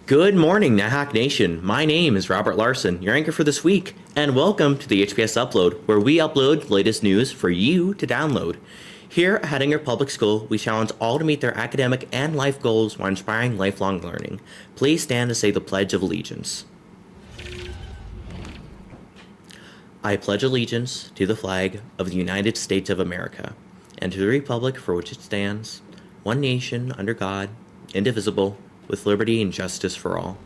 Good morning, Nahak Nation. My name is Robert Larson, your anchor for this week, and welcome to the HPS Upload, where we upload the latest news for you to download. Here at Hettinger Public School, we challenge all to meet their academic and life goals while inspiring lifelong learning. Please stand to say the Pledge of Allegiance. I pledge allegiance to the flag of the United States of America, and to the republic for which it stands, one nation, under God, indivisible, with liberty and justice for all.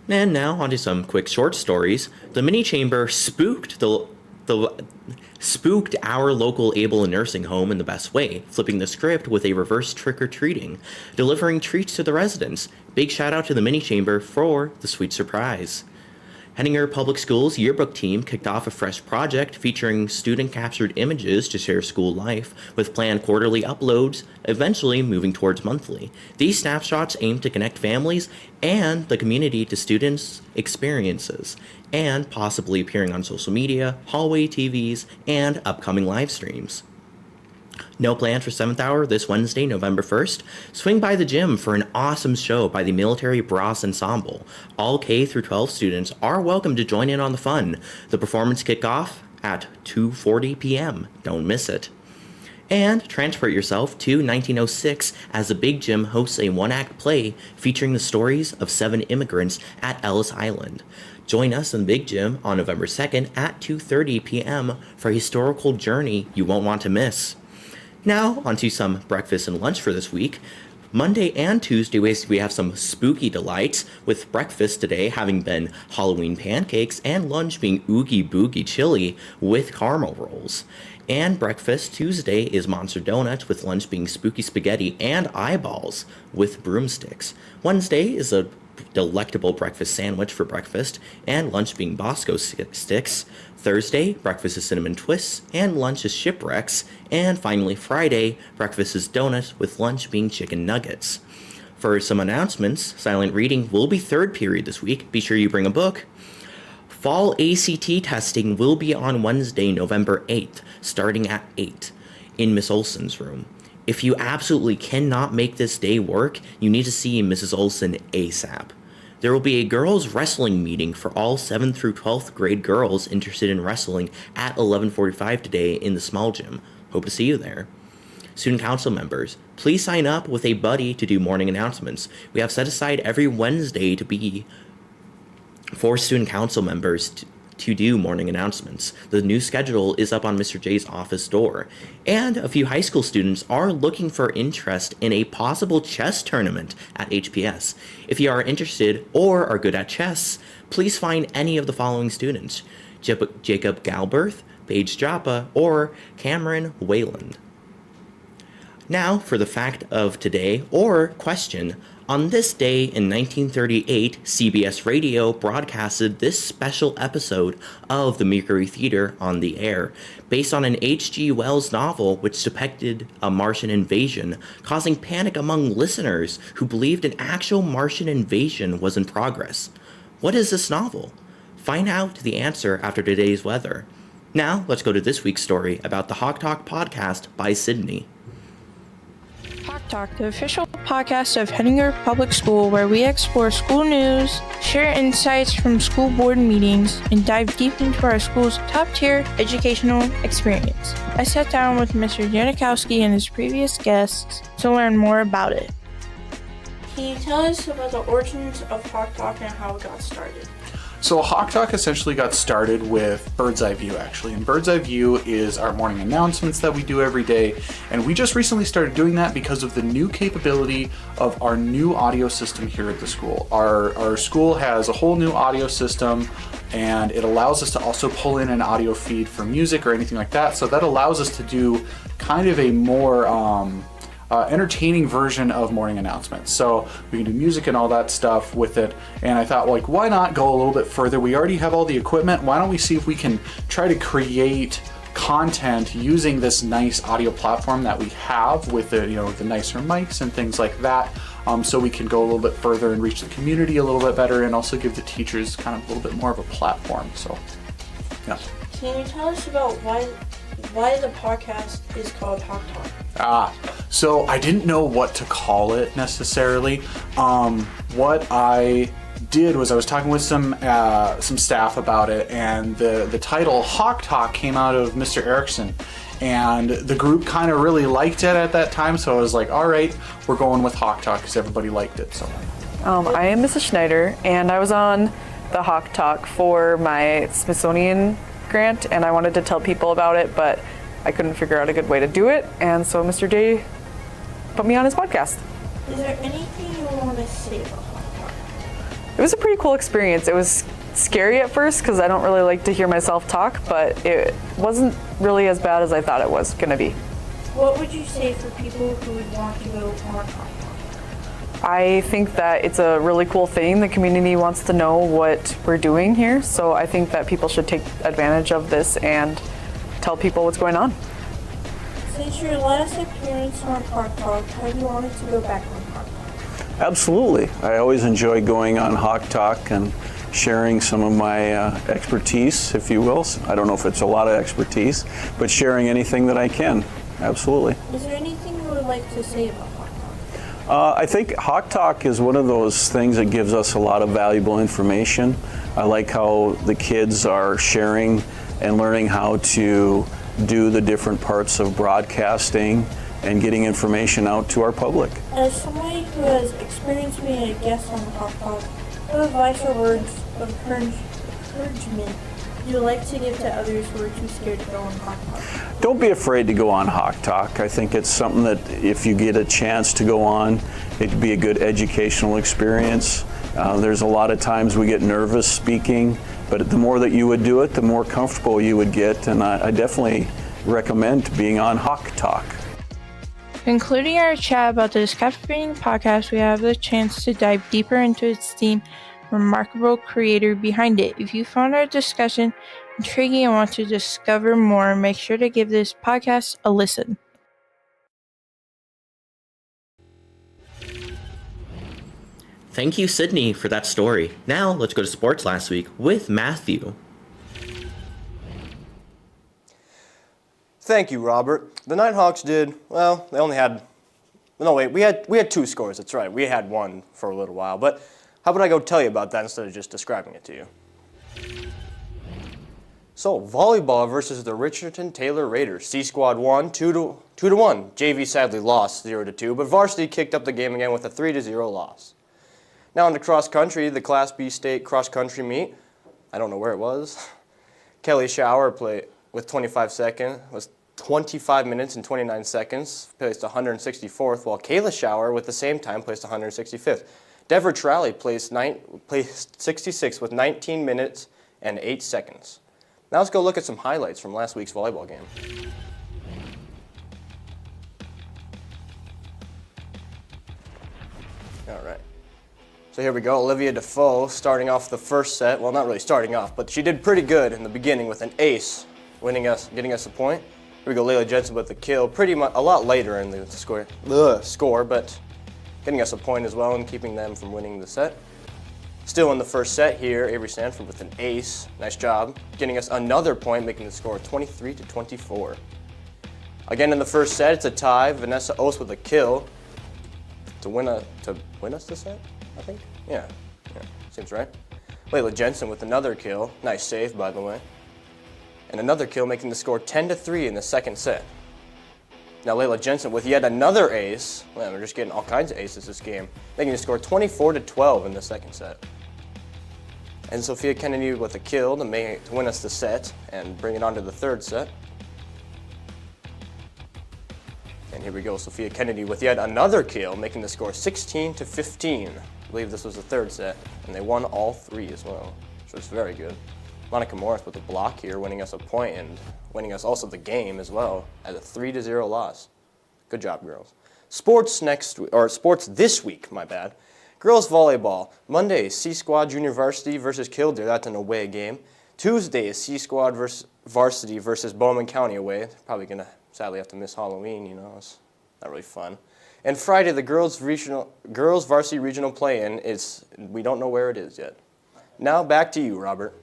And now onto some quick short stories. The mini chamber spooked our local Able nursing home in the best way, flipping the script with a reverse trick-or-treating, delivering treats to the residents. Big shout out to the mini chamber for the sweet surprise. Hettinger Public Schools yearbook team kicked off a fresh project featuring student-captured images to share school life, with planned quarterly uploads, eventually moving towards monthly. These snapshots aim to connect families and the community to students' experiences, and possibly appearing on social media, hallway TVs, and upcoming live streams. No plan for 7th hour this Wednesday, November 1st. Swing by the gym for an awesome show by the Military Brass Ensemble. All K through 12 students are welcome to join in on the fun. The performance kickoff at 2:40 p.m. Don't miss it. And transport yourself to 1906 as the Big Gym hosts a one-act play featuring the stories of 7 immigrants at Ellis Island. Join us in the Big Gym on November 2nd at 2:30 p.m. for a historical journey you won't want to miss. Now, onto some breakfast and lunch for this week. Monday and Tuesday, we have some spooky delights, with breakfast today having been Halloween pancakes and lunch being Oogie Boogie chili with caramel rolls. And breakfast Tuesday is Monster Donuts, with lunch being spooky spaghetti and eyeballs with broomsticks. Wednesday is a delectable breakfast sandwich for breakfast, and lunch being Bosco sticks. Thursday, breakfast is cinnamon twists, and lunch is shipwrecks. And finally, Friday, breakfast is donuts, with lunch being chicken nuggets. For some announcements, silent reading will be third period this week. Be sure you bring a book. Fall ACT testing will be on Wednesday, November 8th, starting at 8 in Miss Olson's room. If you absolutely cannot make this day work, you need to see Mrs. Olson ASAP. There will be a girls' wrestling meeting for all 7th through 12th grade girls interested in wrestling at 11:45 today in the small gym. Hope to see you there. Student council members, please sign up with a buddy to do morning announcements. We have set aside every Wednesday to be for student council members to do morning announcements. The new schedule is up on Mr. J's office door. And a few high school students are looking for interest in a possible chess tournament at HPS. If you are interested or are good at chess, please find any of the following students: Jacob Galberth, Paige Joppa, or Cameron Wayland. Now for the fact of today, or question. On this day in 1938, CBS Radio broadcasted this special episode of the Mercury Theater on the air, based on an H.G. Wells novel which depicted a Martian invasion, causing panic among listeners who believed an actual Martian invasion was in progress. What is this novel? Find out the answer after today's weather. Now, let's go to this week's story about the Hawk Talk podcast by Sydney. Hawk Talk, the official podcast of Hettinger Public School, where we explore school news, share insights from school board meetings, and dive deep into our school's top-tier educational experience. I sat down with Mr. Janikowski and his previous guests to learn more about it. Can you tell us about the origins of Hawk Talk and how it got started? So Hawk Talk essentially got started with Bird's Eye View, actually. And Bird's Eye View is our morning announcements that we do every day. And we just recently started doing that because of the new capability of our new audio system here at the school. Our school has a whole new audio system, and it allows us to also pull in an audio feed for music or anything like that. So that allows us to do kind of a more entertaining version of morning announcements. So we can do music and all that stuff with it. And I thought, like, why not go a little bit further? We already have all the equipment. Why don't we see if we can try to create content using this nice audio platform that we have with the, the nicer mics and things like that. So we can go a little bit further and reach the community a little bit better, and also give the teachers kind of a little bit more of a platform. So, yeah. Can you tell us about why the podcast is called Hawk Talk? So I didn't know what to call it necessarily. What I did was I was talking with some staff about it, and the title Hawk Talk came out of Mr. Erickson, and the group kind of really liked it at that time. So I was like, all right, we're going with Hawk Talk because everybody liked it. So I am Mrs. Schneider, and I was on the Hawk Talk for my Smithsonian grant, and I wanted to tell people about it, but I couldn't figure out a good way to do it, and so Mr. J put me on his podcast. Is there anything you want to say about Hawk Talk? It was a pretty cool experience. It was scary at first because I don't really like to hear myself talk, but it wasn't really as bad as I thought it was going to be. What would you say for people who would want to go on Hawk Talk? I think that it's a really cool thing. The community wants to know what we're doing here, so I think that people should take advantage of this and tell people what's going on. Since your last appearance on Hawk Talk, have you wanted to go back on Hawk Talk? Absolutely. I always enjoy going on Hawk Talk and sharing some of my expertise, if you will. I don't know if it's a lot of expertise, but sharing anything that I can. Absolutely. Is there anything you would like to say about Hawk Talk? I think Hawk Talk is one of those things that gives us a lot of valuable information. I like how the kids are sharing and learning how to do the different parts of broadcasting and getting information out to our public. As somebody who has experienced being a guest on Hawk Talk, what advice or words of encouragement would you like to give to others who are too scared to go on Hawk Talk? Don't be afraid to go on Hawk Talk. I think it's something that if you get a chance to go on, it'd be a good educational experience. There's a lot of times we get nervous speaking, but the more that you would do it, the more comfortable you would get, and I definitely recommend being on Hawk Talk. Concluding our chat about this captivating podcast, we have the chance to dive deeper into its theme, remarkable creator behind it. If you found our discussion intriguing and want to discover more, make sure to give this podcast a listen. Thank you, Sydney, for that story. Now, let's go to sports last week with Matthew. Thank you, Robert. The Nighthawks did, well, they only had, no wait, we had two scores, that's right. We had one for a little while, but how about I go tell you about that instead of just describing it to you? So, volleyball versus the Richardson Taylor Raiders. C Squad won 2-1. JV sadly lost 0-2, but varsity kicked up the game again with a 3-0 loss. Now into cross country, the Class B state cross country meet. I don't know where it was. Kelly Shower played with 25 minutes and 29 seconds, placed 164th, while Kayla Shower with the same time placed 165th. Dever Tralley placed 66th with 19 minutes and 8 seconds. Now let's go look at some highlights from last week's volleyball game. All right. So here we go, Olivia Defoe starting off the first set. Well, not really starting off, but she did pretty good in the beginning with an ace, getting us a point. Here we go, Layla Jensen with the kill, pretty much a lot later in the score, but getting us a point as well and keeping them from winning the set. Still in the first set here, Avery Sanford with an ace. Nice job, getting us another point, making the score 23-24. Again in the first set, it's a tie. Vanessa Ost with a kill to win us the set. I think? Yeah, seems right. Layla Jensen with another kill. Nice save, by the way. And another kill, making the score 10-3 in the second set. Now Layla Jensen with yet another ace. Man, we're just getting all kinds of aces this game. Making the score 24-12 in the second set. And Sophia Kennedy with a kill to win us the set and bring it on to the third set. And here we go, Sophia Kennedy with yet another kill, making the score 16-15. I believe this was the third set, and they won all three as well, which was very good. Monica Morris with a block here, winning us a point and winning us also the game as well at a 3-0 loss. Good job, girls. Sports this week, my bad. Girls volleyball. Monday, C Squad Junior Varsity versus Kildare. That's an away game. Tuesday is C Squad Varsity versus Bowman County away. They're probably gonna sadly have to miss Halloween. You know, it's not really fun. And Friday, the girls varsity regional play-in is, we don't know where it is yet. Now back to you, Robert.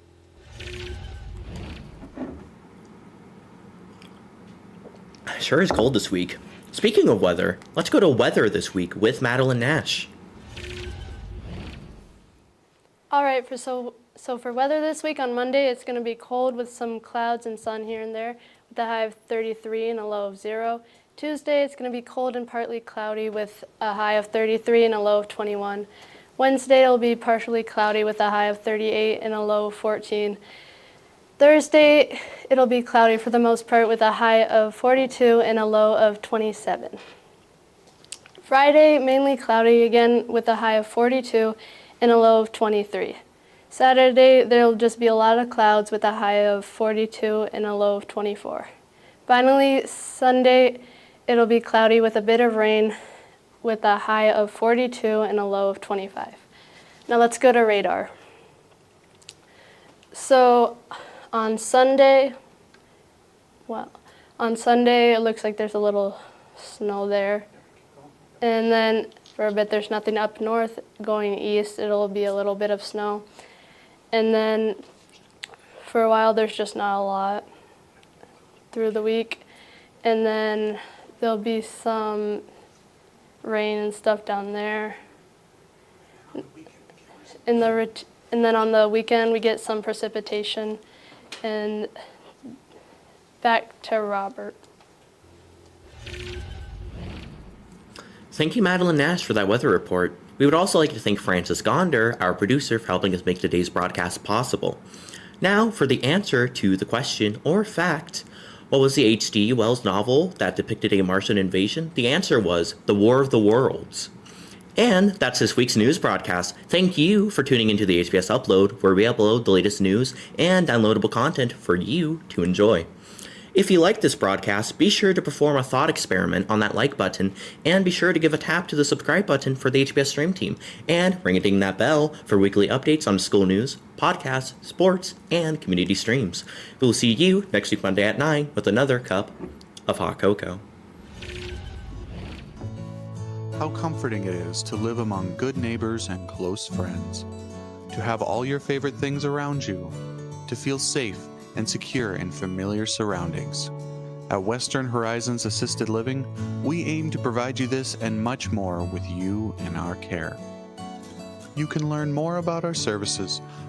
Sure is cold this week. Speaking of weather, let's go to weather this week with Madeline Nash. All right, so for weather this week on Monday, it's going to be cold with some clouds and sun here and there with a high of 33 and a low of 0. Tuesday, it's going to be cold and partly cloudy with a high of 33 and a low of 21. Wednesday, it'll be partially cloudy with a high of 38 and a low of 14. Thursday, it'll be cloudy for the most part with a high of 42 and a low of 27. Friday, mainly cloudy again with a high of 42 and a low of 23. Saturday, there'll just be a lot of clouds with a high of 42 and a low of 24. Finally, Sunday, it'll be cloudy with a bit of rain with a high of 42 and a low of 25. Now let's go to radar. So on Sunday, it looks like there's a little snow there. And then for a bit, there's nothing up north. Going east, it'll be a little bit of snow. And then for a while, there's just not a lot through the week. And then there'll be some rain and stuff down there. And then on the weekend, we get some precipitation. And back to Robert. Thank you, Madeline Nash, for that weather report. We would also like to thank Francis Gonder, our producer, for helping us make today's broadcast possible. Now, for the answer to the question or fact, what was the H.G. Wells novel that depicted a Martian invasion? The answer was The War of the Worlds. And that's this week's news broadcast. Thank you for tuning into the HBS Upload, where we upload the latest news and downloadable content for you to enjoy. If you like this broadcast, be sure to perform a thought experiment on that like button, and be sure to give a tap to the subscribe button for the HBS Stream Team, and ring-a-ding that bell for weekly updates on school news, podcasts, sports, and community streams. We will see you next week Monday at 9 with another cup of hot cocoa. How comforting it is to live among good neighbors and close friends, to have all your favorite things around you, to feel safe and secure in familiar surroundings. At Western Horizons Assisted Living, we aim to provide you this and much more with you in our care. You can learn more about our services